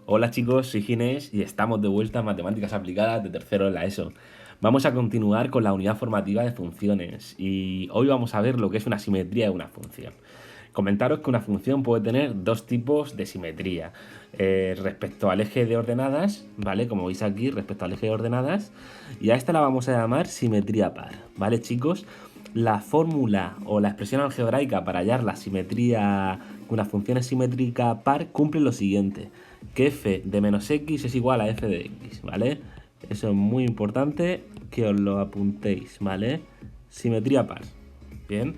Hola chicos, soy Ginés y estamos de vuelta en Matemáticas Aplicadas de tercero en la ESO. Vamos a continuar con la unidad formativa de funciones y hoy vamos a ver lo que es una simetría de una función. Comentaros que una función puede tener dos tipos de simetría. Respecto al eje de ordenadas, ¿vale? Como veis aquí, respecto al eje de ordenadas, y a esta la vamos a llamar simetría par, ¿vale chicos? La fórmula o la expresión algebraica para hallar la simetría que una función es simétrica par cumple lo siguiente, que f de menos x es igual a f de x, ¿vale? Eso es muy importante que os lo apuntéis, ¿vale? Simetría par, ¿bien?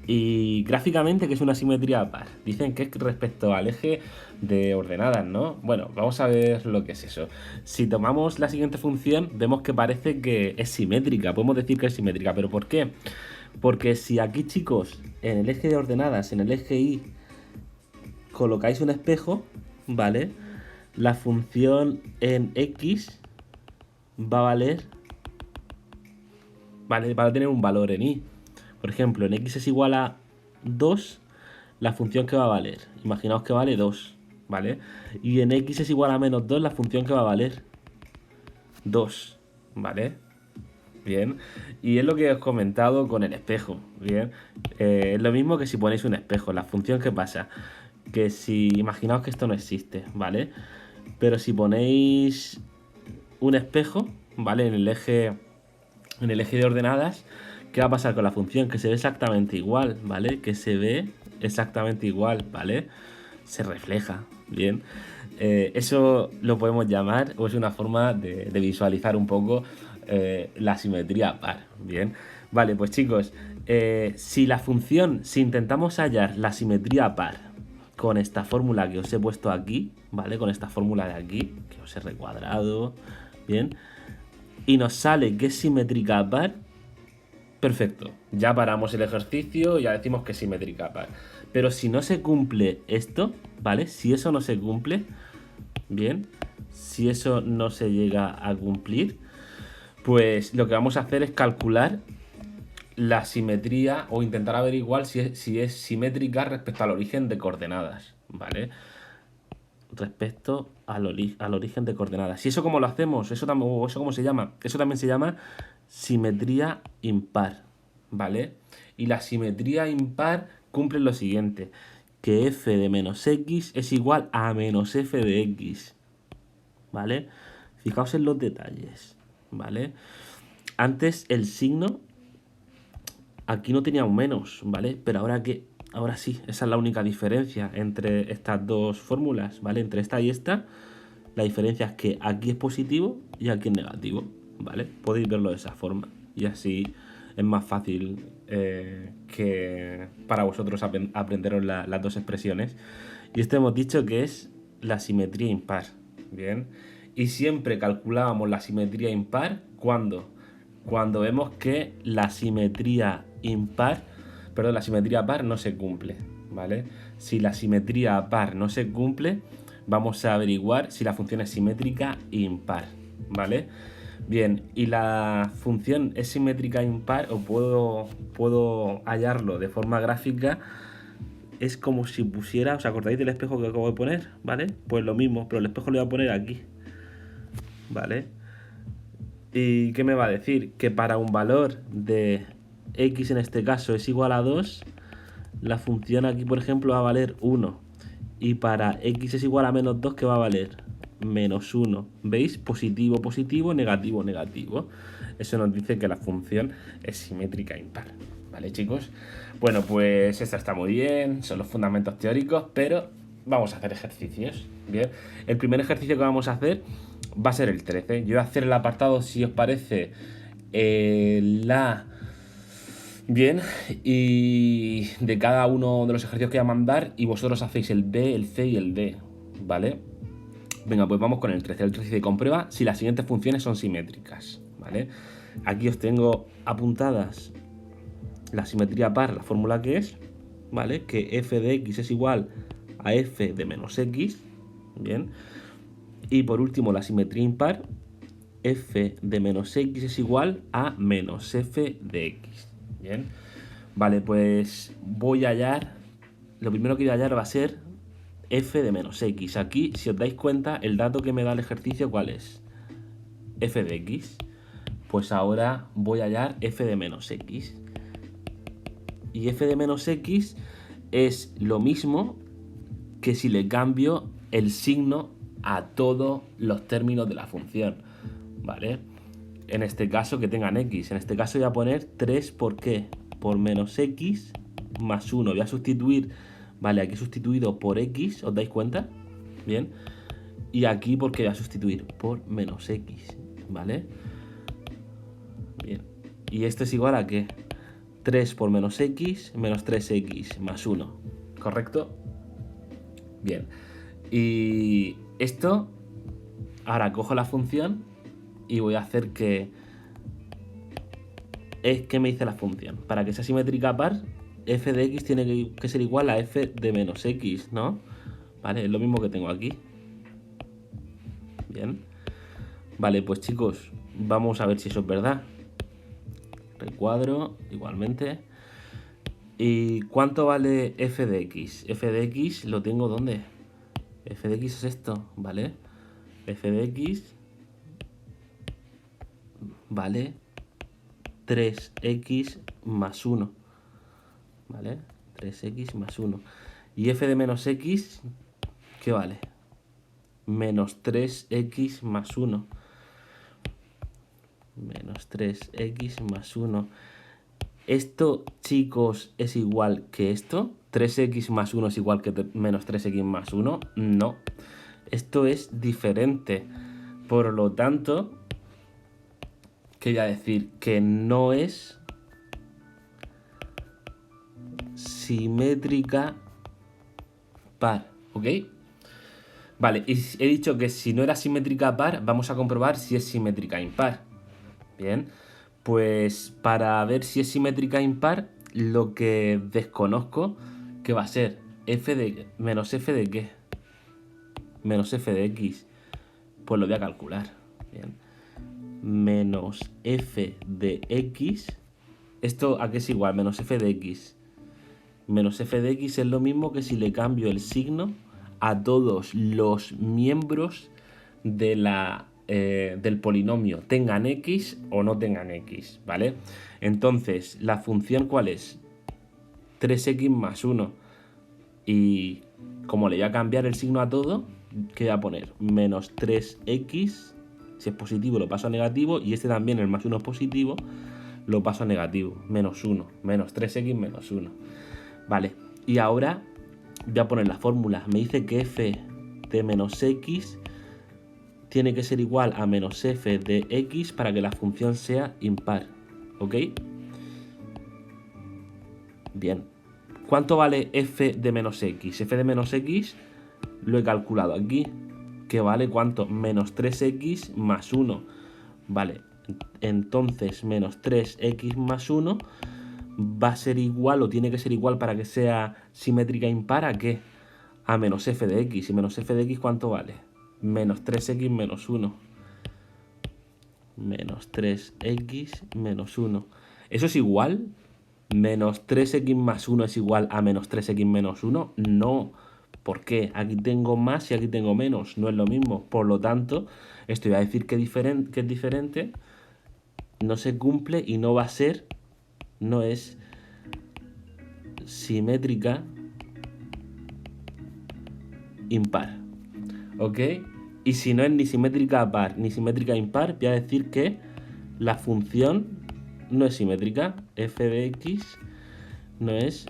Y gráficamente, ¿qué es una simetría par? Dicen que es respecto al eje de ordenadas, ¿no? Bueno, vamos a ver lo que es eso. Si tomamos la siguiente función, vemos que parece que es simétrica. Podemos decir que es simétrica, ¿pero por qué? Porque si aquí, chicos, en el eje de ordenadas, en el eje Y, colocáis un espejo, ¿vale? La función en X va a valer, ¿vale? Va a tener un valor en Y. Por ejemplo, en X es igual a 2, la función que va a valer. Imaginaos que vale 2, ¿vale? Y en X es igual a menos 2, la función que va a valer 2, ¿vale? Bien. Y es lo que os he comentado con el espejo, ¿bien? Es lo mismo que si ponéis un espejo. La función que pasa, que si imaginaos que esto no existe, ¿vale? Pero si ponéis un espejo, ¿vale? En el eje de ordenadas, ¿qué va a pasar con la función? Que se ve exactamente igual, ¿vale? Que se ve exactamente igual, ¿vale? Se refleja, ¿bien? Eso lo podemos llamar, o es una forma de visualizar un poco la simetría par, ¿bien? Vale, pues chicos, si intentamos hallar la simetría par con esta fórmula que os he puesto aquí, ¿vale? Con esta fórmula de aquí, que os he recuadrado, ¿bien? Y nos sale que es simétrica par, perfecto. Ya paramos el ejercicio y ya decimos que es simétrica par. Pero si no se cumple esto, ¿vale? Si eso no se cumple, bien, si eso no se llega a cumplir, pues lo que vamos a hacer es calcular la simetría o intentar averiguar si es simétrica respecto al origen de coordenadas, ¿vale? Respecto al origen de coordenadas. ¿Y eso cómo lo hacemos? ¿Eso cómo se llama? Eso también se llama simetría impar, ¿vale? Y la simetría impar cumple lo siguiente, que f de menos x es igual a menos f de x, ¿vale? Fijaos en los detalles, ¿vale? Antes el signo aquí no tenía un menos, ¿vale? Pero ahora sí, esa es la única diferencia entre estas dos fórmulas, ¿vale? Entre esta y esta, la diferencia es que aquí es positivo y aquí es negativo, ¿vale? Podéis verlo de esa forma y así es más fácil que para vosotros aprenderos las dos expresiones. Y esto hemos dicho que es la simetría impar, ¿bien? Y siempre calculábamos la simetría impar cuando vemos que la simetría impar, perdón, la simetría par no se cumple, ¿vale? Si la simetría par no se cumple, vamos a averiguar si la función es simétrica impar, ¿vale? Bien, y la función es simétrica impar, o puedo hallarlo de forma gráfica, es como si pusiera, ¿os acordáis del espejo que acabo de poner? ¿Vale? Pues lo mismo, pero el espejo lo voy a poner aquí, ¿vale? ¿Y qué me va a decir? Que para un valor de x en este caso es igual a 2, la función aquí, por ejemplo, va a valer 1. Y para x es igual a menos 2, ¿qué va a valer? Menos 1. ¿Veis? Positivo, positivo, negativo, negativo. Eso nos dice que la función es simétrica impar. ¿Vale, chicos? Bueno, pues esta está muy bien, son los fundamentos teóricos, pero vamos a hacer ejercicios. Bien, el primer ejercicio que vamos a hacer va a ser el 13. Yo voy a hacer el apartado, si os parece, la... Bien, y de cada uno de los ejercicios que voy a mandar, y vosotros hacéis el B, el C y el D, ¿vale? Venga, pues vamos con el 13. El 13 dice: comprueba si las siguientes funciones son simétricas, ¿vale? Aquí os tengo apuntadas la simetría par, la fórmula que es, ¿vale? Que f de x es igual a f de menos x, ¿bien? Y por último, la simetría impar, f de menos x es igual a menos f de x, ¿bien? Vale, pues voy a hallar, lo primero que voy a hallar va a ser f de menos x. Aquí, si os dais cuenta, el dato que me da el ejercicio, ¿cuál es? F de x. Pues ahora voy a hallar f de menos x. Y f de menos x es lo mismo que si le cambio el signo a todos los términos de la función, ¿vale? En este caso que tengan x. En este caso voy a poner 3 ¿por qué? Por menos x más 1. Voy a sustituir, vale, aquí he sustituido por x, ¿os dais cuenta? Bien. Y aquí porque voy a sustituir por menos x, ¿vale? Bien. Y esto es igual a ¿qué? 3 por menos x menos 3x más 1, ¿correcto? Bien. Y esto, ahora cojo la función y voy a hacer que... ¿Qué me dice la función? Para que sea simétrica par, f de x tiene que ser igual a f de menos x, ¿no? Vale, es lo mismo que tengo aquí. Bien. Vale, pues chicos, vamos a ver si eso es verdad. Recuadro, igualmente. ¿Y cuánto vale f de x? F de x lo tengo ¿dónde? F de x es esto, ¿vale? F de x vale 3x más 1, ¿vale? 3x más 1. Y f de menos x, ¿qué vale? Menos 3x más 1. Menos 3x más 1. ¿Esto, chicos, es igual que esto? ¿3x más 1 es igual que menos 3x más 1? No. Esto es diferente. Por lo tanto, quería decir que no es simétrica par, ¿ok? Vale, y he dicho que si no era simétrica par, vamos a comprobar si es simétrica impar. Bien, pues para ver si es simétrica impar, lo que desconozco, que va a ser f de menos f de qué, menos f de x, pues lo voy a calcular. Bien, menos f de x, ¿esto a qué es igual? Menos f de x. Menos f de x es lo mismo que si le cambio el signo a todos los miembros de del polinomio, tengan x o no tengan x, ¿vale? Entonces, ¿la función cuál es? 3x más 1. Y como le voy a cambiar el signo a todo, ¿qué voy a poner? Menos 3x, si es positivo lo paso a negativo, y este también, el más 1 es positivo, lo paso a negativo, menos 1, menos 3x menos 1. Vale, y ahora voy a poner la fórmula. Me dice que f de menos x tiene que ser igual a menos f de x para que la función sea impar, ¿ok? Bien. ¿Cuánto vale f de menos x? F de menos x lo he calculado aquí. ¿Que vale cuánto? Menos 3x más 1. Vale, entonces menos 3x más 1 va a ser igual o tiene que ser igual para que sea simétrica impar ¿a qué? A menos f de x. ¿Y menos f de x cuánto vale? Menos 3x menos 1. Menos 3x menos 1. ¿Eso es igual? ¿Menos 3x más 1 es igual a menos 3x menos 1? No. ¿Por qué? Aquí tengo más y aquí tengo menos. No es lo mismo. Por lo tanto, esto iba a decir que es diferente. No se cumple y no va a ser, no es simétrica impar. ¿Ok? Y si no es ni simétrica par ni simétrica impar, voy a decir que la función no es simétrica. F de x no es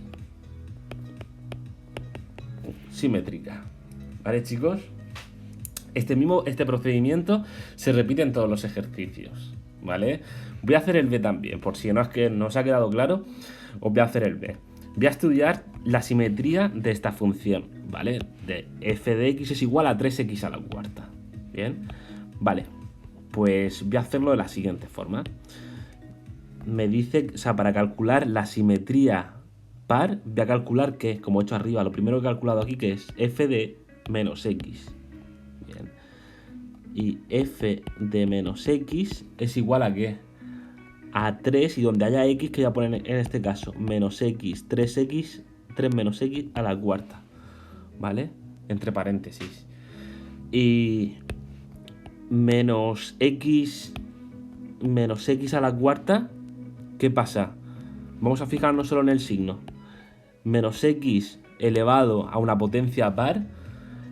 simétrica. ¿Vale, chicos? Este procedimiento se repite en todos los ejercicios, ¿vale? Voy a hacer el B también, por si no es que no os ha quedado claro, os voy a hacer el B. Voy a estudiar la simetría de esta función, ¿vale? De f de x es igual a 3x a la cuarta. Bien, vale, pues voy a hacerlo de la siguiente forma. Me dice, o sea, para calcular la simetría par, voy a calcular que, como he hecho arriba, lo primero que he calculado aquí, que es f de menos x. Bien. Y f de menos x es igual a ¿qué? A 3, y donde haya x, que voy a poner en este caso, menos x, 3x, 3 menos x a la cuarta, ¿vale? entre paréntesis. Y menos x a la cuarta, ¿qué pasa? Vamos a fijarnos solo en el signo. Menos x elevado a una potencia par,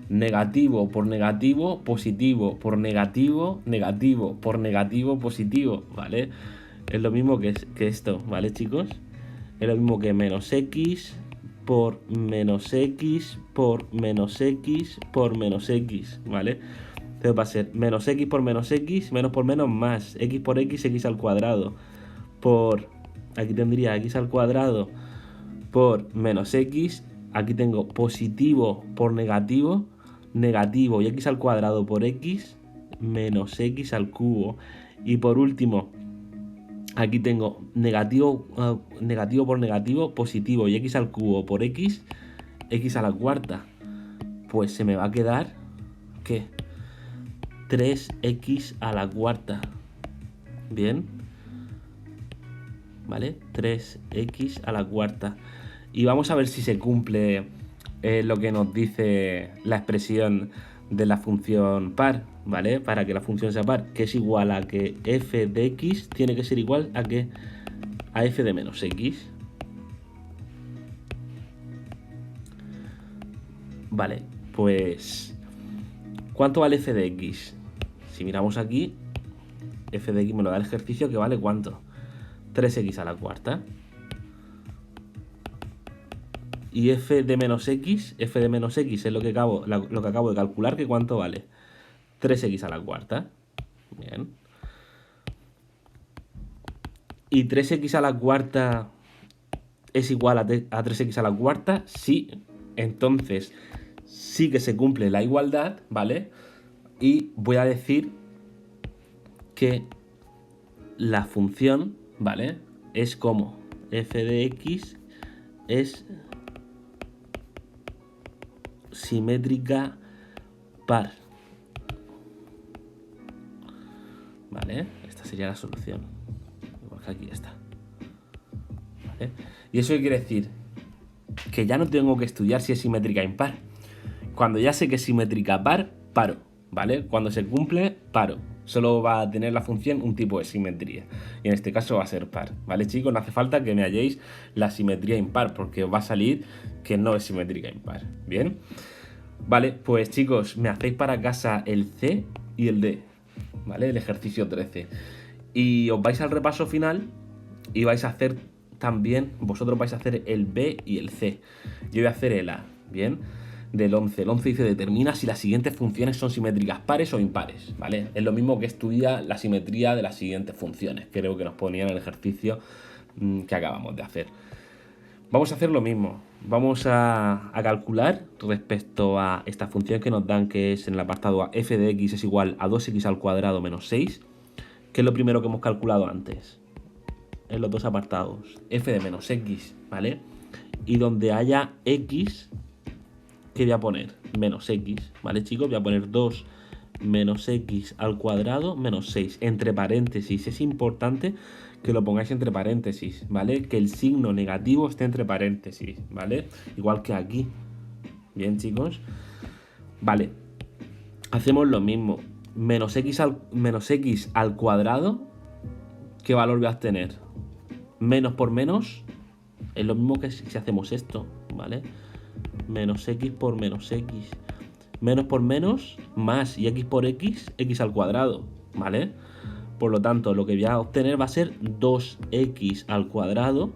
negativo por negativo, positivo por negativo, negativo por negativo, positivo, ¿vale? Es lo mismo que esto, ¿vale, chicos? Es lo mismo que menos x por menos x por menos x por menos x, ¿vale? Entonces va a ser menos x por menos x, menos por menos más, x por x, x al cuadrado, por, aquí tendría x al cuadrado por menos x, aquí tengo positivo por negativo, negativo y x al cuadrado por x, menos x al cubo. Y por último, aquí tengo negativo por negativo, positivo y x al cubo por x, x a la cuarta. Pues se me va a quedar, ¿qué? 3x a la cuarta. Bien. ¿Vale? 3x a la cuarta. Y vamos a ver si se cumple lo que nos dice la expresión de la función par, ¿vale? Para que la función sea par, que es igual a que f de x tiene que ser igual a que a f de menos x. Vale, pues ¿cuánto vale f de x? Si miramos aquí, f de x me lo da el ejercicio, que vale ¿cuánto? 3x a la cuarta. Y f de menos x es lo que acabo de calcular, que ¿cuánto vale? 3x a la cuarta. Bien. ¿Y 3x a la cuarta es igual a 3x a la cuarta? Sí. Entonces sí que se cumple la igualdad, ¿vale? Y voy a decir que la función, ¿vale? Es como f de x es simétrica par. ¿Vale? Esta sería la solución. Igual que aquí está. ¿Vale? ¿Y eso qué quiere decir? Que ya no tengo que estudiar si es simétrica impar. Cuando ya sé que es simétrica par, paro. ¿Vale? Cuando se cumple, paro. Solo va a tener la función un tipo de simetría. Y en este caso va a ser par. ¿Vale, chicos? No hace falta que me halléis la simetría impar, porque os va a salir que no es simétrica impar. ¿Bien? Vale, pues chicos, me hacéis para casa el C y el D. ¿Vale? El ejercicio 13. Y os vais al repaso final y vais a hacer también, vosotros vais a hacer el B y el C. Yo voy a hacer el A. ¿Bien? Del 11. El 11 dice determina si las siguientes funciones son simétricas pares o impares, ¿vale? Es lo mismo que estudia la simetría de las siguientes funciones. Creo que nos ponía en el ejercicio que acabamos de hacer. Vamos a hacer lo mismo. Vamos a calcular respecto a esta función que nos dan, que es en el apartado A, f de x es igual a 2x al cuadrado menos 6, que es lo primero que hemos calculado antes. En los dos apartados. F de menos x, ¿vale? Y donde haya x, ¿qué voy a poner? Menos x, ¿vale, chicos? Voy a poner 2 menos x al cuadrado menos 6. Entre paréntesis. Es importante que lo pongáis entre paréntesis, ¿vale? Que el signo negativo esté entre paréntesis, ¿vale? Igual que aquí. Bien, chicos. Vale. Hacemos lo mismo. Menos x al cuadrado. ¿Qué valor voy a obtener? Menos por menos es lo mismo que si hacemos esto, ¿vale? Menos x por menos x. Menos por menos, más, y x por x, x al cuadrado, ¿vale? Por lo tanto, lo que voy a obtener va a ser 2x al cuadrado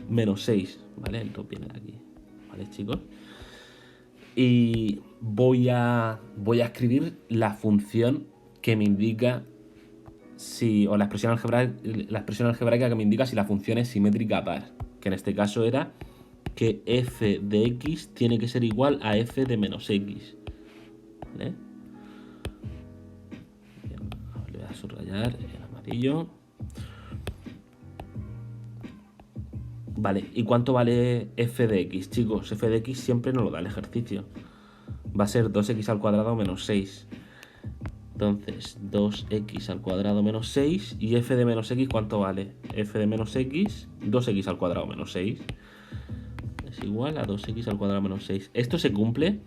menos 6, ¿vale? Esto viene de aquí, ¿vale, chicos? Y voy a escribir la función que me indica si, o la expresión algebraica que me indica si la función es simétrica par, que en este caso era que f de x tiene que ser igual a f de menos x, ¿vale? Bien, le voy a subrayar el amarillo. Vale, ¿y cuánto vale f de x, chicos? F de x siempre nos lo da el ejercicio. Va a ser 2x al cuadrado menos 6. Entonces, 2x al cuadrado menos 6. ¿Y f de menos x cuánto vale? F de menos x, 2x al cuadrado menos 6. Es igual a 2x al cuadrado menos 6. Esto se cumple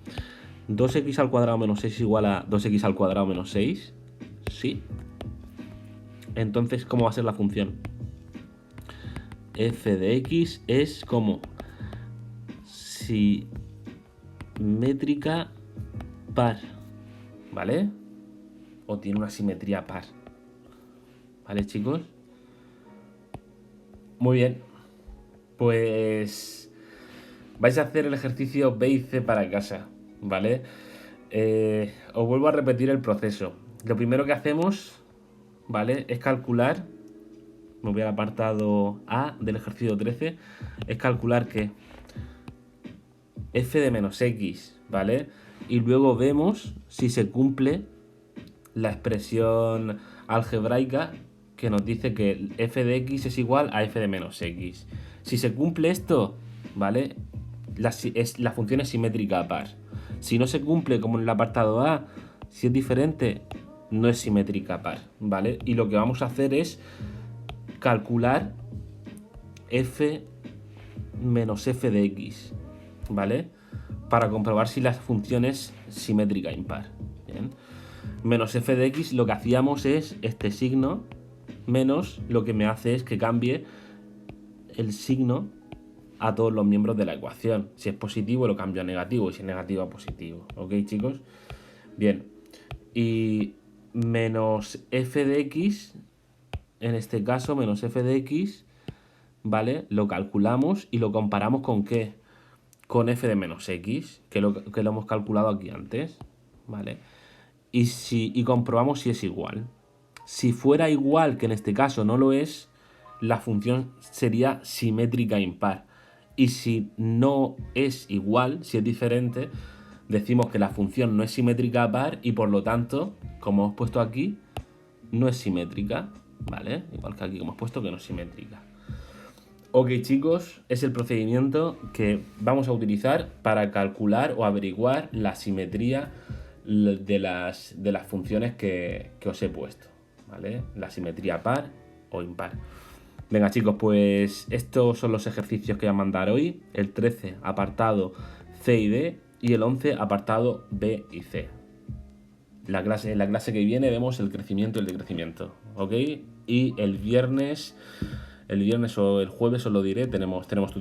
2x al cuadrado menos 6 es igual a 2x al cuadrado menos 6. Sí. Entonces, ¿cómo va a ser la función? F de x es como simétrica par, ¿vale? O tiene una simetría par. ¿Vale, chicos? Muy bien. Pues vais a hacer el ejercicio B y C para casa, ¿vale? Os vuelvo a repetir el proceso. Lo primero que hacemos, ¿vale? Es calcular, me voy al apartado A del ejercicio 13, es calcular que f de menos x, ¿vale? Y luego vemos si se cumple la expresión algebraica que nos dice que f de x es igual a f de menos x. Si se cumple esto, ¿vale? La función es simétrica a par. Si no se cumple, como en el apartado A, si es diferente, no es simétrica a par, ¿vale? Y lo que vamos a hacer es calcular f menos f de x, ¿vale? Para comprobar si la función es simétrica impar. ¿Bien? Menos f de x, lo que hacíamos es este signo menos, lo que me hace es que cambie el signo a todos los miembros de la ecuación. Si es positivo lo cambio a negativo y si es negativo a positivo. ¿Ok, chicos? Bien. Y menos f de x, en este caso menos f de x, ¿vale? Lo calculamos y lo comparamos con ¿qué? Con f de menos x, que lo hemos calculado aquí antes, ¿vale? Y comprobamos si es igual. Si fuera igual, que en este caso no lo es, la función sería simétrica impar. Y si no es igual, si es diferente, decimos que la función no es simétrica a par y por lo tanto, como hemos puesto aquí, no es simétrica, ¿vale? Igual que aquí como hemos puesto que no es simétrica. Ok, chicos, es el procedimiento que vamos a utilizar para calcular o averiguar la simetría de las funciones que os he puesto, ¿vale? La simetría par o impar. Venga, chicos, pues estos son los ejercicios que voy a mandar hoy. El 13, apartado C y D, y el 11, apartado B y C. En la clase que viene vemos el crecimiento y el decrecimiento, ¿ok? Y el viernes o el jueves os lo diré, tenemos